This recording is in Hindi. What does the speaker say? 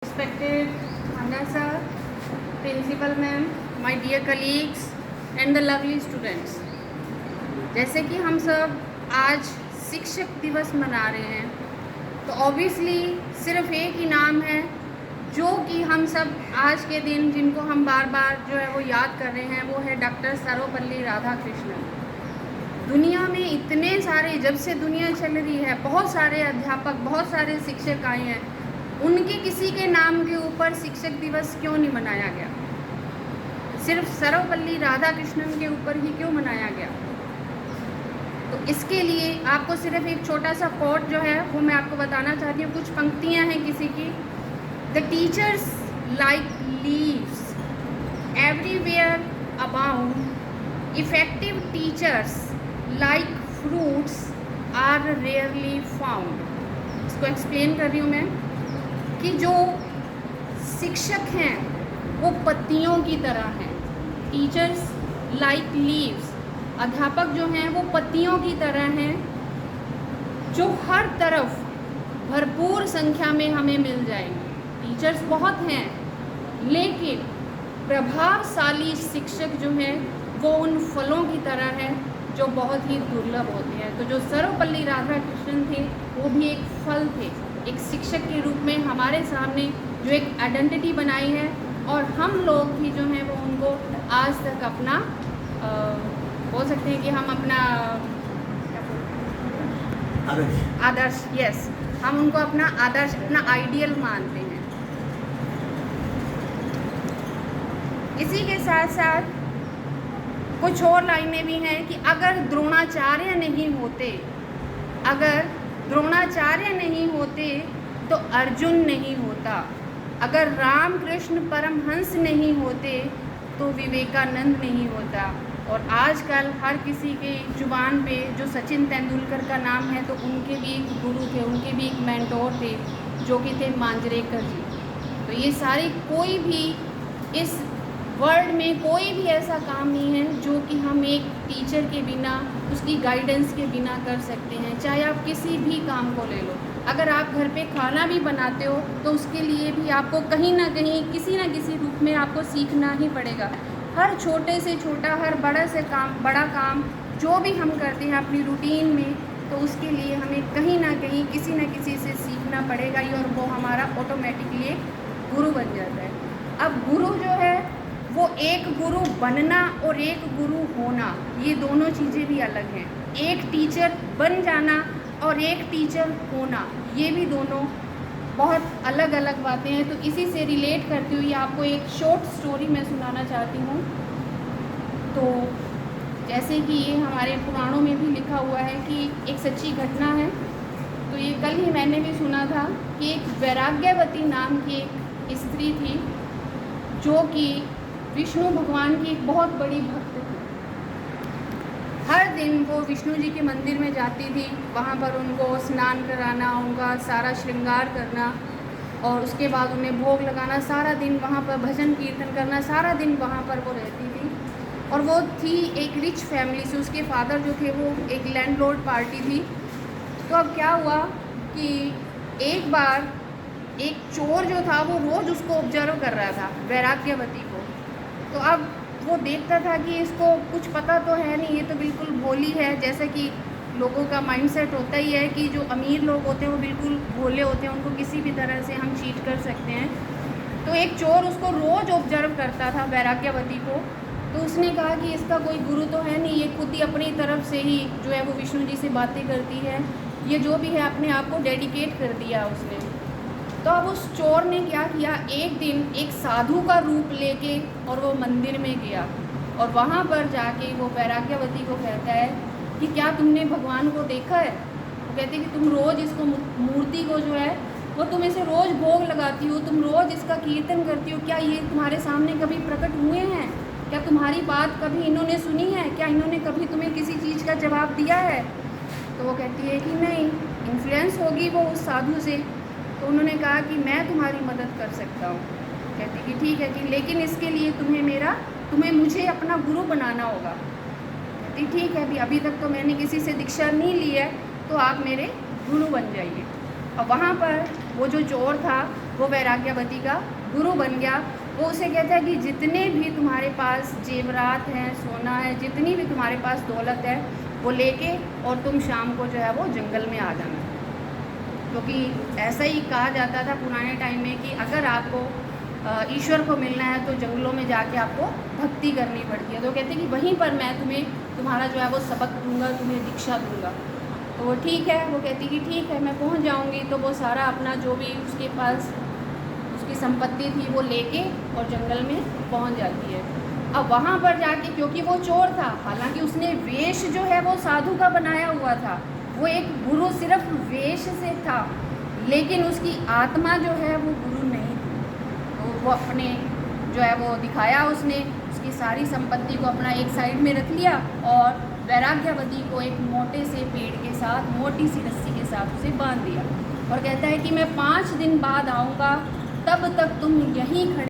Respected Hanga sir, principal ma'am, my dear colleagues and the lovely students, जैसे कि हम सब आज शिक्षक दिवस मना रहे हैं तो ऑब्वियसली सिर्फ एक ही नाम है जो कि हम सब आज के दिन जिनको हम बार बार जो है वो याद कर रहे हैं, वो है डॉक्टर सर्वपल्ली राधाकृष्णन। दुनिया में इतने सारे, जब से दुनिया चल रही है, बहुत सारे अध्यापक, बहुत सारे शिक्षक आए हैं, उनके किसी के नाम के ऊपर शिक्षक दिवस क्यों नहीं मनाया गया? सिर्फ सर्वपल्ली राधाकृष्णन के ऊपर ही क्यों मनाया गया? तो इसके लिए आपको सिर्फ एक छोटा सा कोट जो है वो मैं आपको बताना चाहती हूँ। कुछ पंक्तियाँ हैं किसी की। The teachers like leaves everywhere abound, effective teachers like fruits are rarely found. इसको एक्सप्लेन कर रही हूँ मैं कि जो शिक्षक हैं वो पत्तियों की तरह हैं। टीचर्स लाइक लीव्स, अध्यापक जो हैं वो पत्तियों की तरह हैं जो हर तरफ भरपूर संख्या में हमें मिल जाएंगे। टीचर्स बहुत हैं, लेकिन प्रभावशाली शिक्षक जो हैं वो उन फलों की तरह है जो बहुत ही दुर्लभ होते हैं। तो जो सर्वपल्ली राधाकृष्णन थे वो भी एक फल थे, एक शिक्षक के रूप में हमारे सामने जो एक आइडेंटिटी बनाई है, और हम लोग भी जो हैं वो उनको आज तक अपना बोल सकते हैं कि हम अपना आदर्श, यस, हम उनको अपना आदर्श, अपना आइडियल मानते हैं। इसी के साथ साथ कुछ और लाइनें भी हैं कि अगर द्रोणाचार्य नहीं होते तो अर्जुन नहीं होता, अगर रामकृष्ण परमहंस नहीं होते तो विवेकानंद नहीं होता। और आजकल हर किसी के जुबान पे जो सचिन तेंदुलकर का नाम है, तो उनके भी एक गुरु थे, उनके भी एक मेंटोर थे जो कि थे मांजरेकर जी। तो ये सारे, कोई भी इस वर्ल्ड में कोई भी ऐसा काम नहीं है जो कि हम एक टीचर के बिना, उसकी गाइडेंस के बिना कर सकते हैं। चाहे आप किसी भी काम को ले लो, अगर आप घर पे खाना भी बनाते हो तो उसके लिए भी आपको कहीं ना कहीं, किसी ना किसी रूप में आपको सीखना ही पड़ेगा। हर छोटे से छोटा, हर बड़ा काम जो भी हम करते हैं अपनी रूटीन में, तो उसके लिए हमें कहीं ना कहीं किसी न किसी से सीखना पड़ेगा ही, और वो हमारा ऑटोमेटिकली एक गुरु बन जाता है। अब गुरु जो है वो एक गुरु बनना और एक गुरु होना, ये दोनों चीज़ें भी अलग हैं। एक टीचर बन जाना और एक टीचर होना, ये भी दोनों बहुत अलग अलग बातें हैं। तो इसी से रिलेट करती हुई आपको एक शॉर्ट स्टोरी मैं सुनाना चाहती हूँ। तो जैसे कि ये हमारे पुराणों में भी लिखा हुआ है कि एक सच्ची घटना है। तो ये कल ही मैंने भी सुना था कि एक वैराग्यवती नाम की एक स्त्री थी जो कि विष्णु भगवान की एक बहुत बड़ी भक्त थी। हर दिन वो विष्णु जी के मंदिर में जाती थी, वहाँ पर उनको स्नान कराना, उनका सारा श्रृंगार करना, और उसके बाद उन्हें भोग लगाना, सारा दिन वहाँ पर भजन कीर्तन करना, सारा दिन वहाँ पर वो रहती थी। और वो थी एक रिच फैमिली से, उसके फादर जो थे वो एक लैंडलॉर्ड पार्टी थी। तो अब क्या हुआ कि एक बार एक चोर जो था वो रोज़ उसको ऑब्जर्व कर रहा था, वैराग्यवती को। तो अब वो देखता था कि इसको कुछ पता तो है नहीं, ये तो बिल्कुल भोली है। जैसा कि लोगों का माइंडसेट होता ही है कि जो अमीर लोग होते हैं वो बिल्कुल भोले होते हैं, उनको किसी भी तरह से हम चीट कर सकते हैं। तो एक चोर उसको रोज़ ऑब्जर्व करता था, वैराग्यवती को। तो उसने कहा कि इसका कोई गुरु तो है नहीं, ये खुद ही अपनी तरफ से ही जो है वो विष्णु जी से बातें करती है, ये जो भी है अपने आप को डेडिकेट कर दिया उसने। तो अब उस चोर ने क्या किया, एक दिन एक साधु का रूप लेके और वो मंदिर में गया, और वहाँ पर जाके वो वैराग्यवती को कहता है कि क्या तुमने भगवान को देखा है? वो कहते हैं कि तुम रोज़ इसको, मूर्ति को जो है वो तुम इसे रोज़ भोग लगाती हो, तुम रोज़ इसका कीर्तन करती हो, क्या ये तुम्हारे सामने कभी प्रकट हुए हैं? क्या तुम्हारी बात कभी इन्होंने सुनी है? क्या इन्होंने कभी तुम्हें किसी चीज़ का जवाब दिया है? तो वो कहती है कि नहीं, इन्फ्लुएंस होगी वो उस साधु से। तो उन्होंने कहा कि मैं तुम्हारी मदद कर सकता हूँ। कहती कि ठीक है कि, लेकिन इसके लिए तुम्हें मुझे अपना गुरु बनाना होगा। कहती ठीक है, अभी तक तो मैंने किसी से दीक्षा नहीं ली है, तो आप मेरे गुरु बन जाइए। और वहाँ पर वो जो चोर था वो वैराग्यवती का गुरु बन गया। वो उसे कहता है कि जितने भी तुम्हारे पास जेवरात हैं, सोना है, जितनी भी तुम्हारे पास दौलत है, वो लेके और तुम शाम को जो है वो जंगल में आ जाना। क्योंकि ऐसा ही कहा जाता था पुराने टाइम में कि अगर आपको ईश्वर को मिलना है तो जंगलों में जाके आपको भक्ति करनी पड़ती है। तो कहते हैं कि वहीं पर मैं तुम्हारा जो है वो सबक दूंगा, तुम्हें दीक्षा दूंगा। तो वो ठीक है, वो कहती कि ठीक है मैं पहुंच जाऊंगी। तो वो सारा अपना जो भी उसके पास उसकी संपत्ति थी वो लेके और जंगल में पहुंच जाती है। अब वहाँ पर जाके, क्योंकि वो चोर था, हालांकि उसने वेश जो है वो साधु का बनाया हुआ था, वो एक गुरु सिर्फ वेश से था, लेकिन उसकी आत्मा जो है वो गुरु नहीं थी। तो वो अपने जो है वो दिखाया, उसने उसकी सारी संपत्ति को अपना एक साइड में रख लिया और वैराग्यवती को एक मोटे से पेड़ के साथ, मोटी सी रस्सी के साथ उसे बांध दिया और कहता है कि मैं 5 दिन बाद आऊँगा, तब तक तुम यहीं खड़े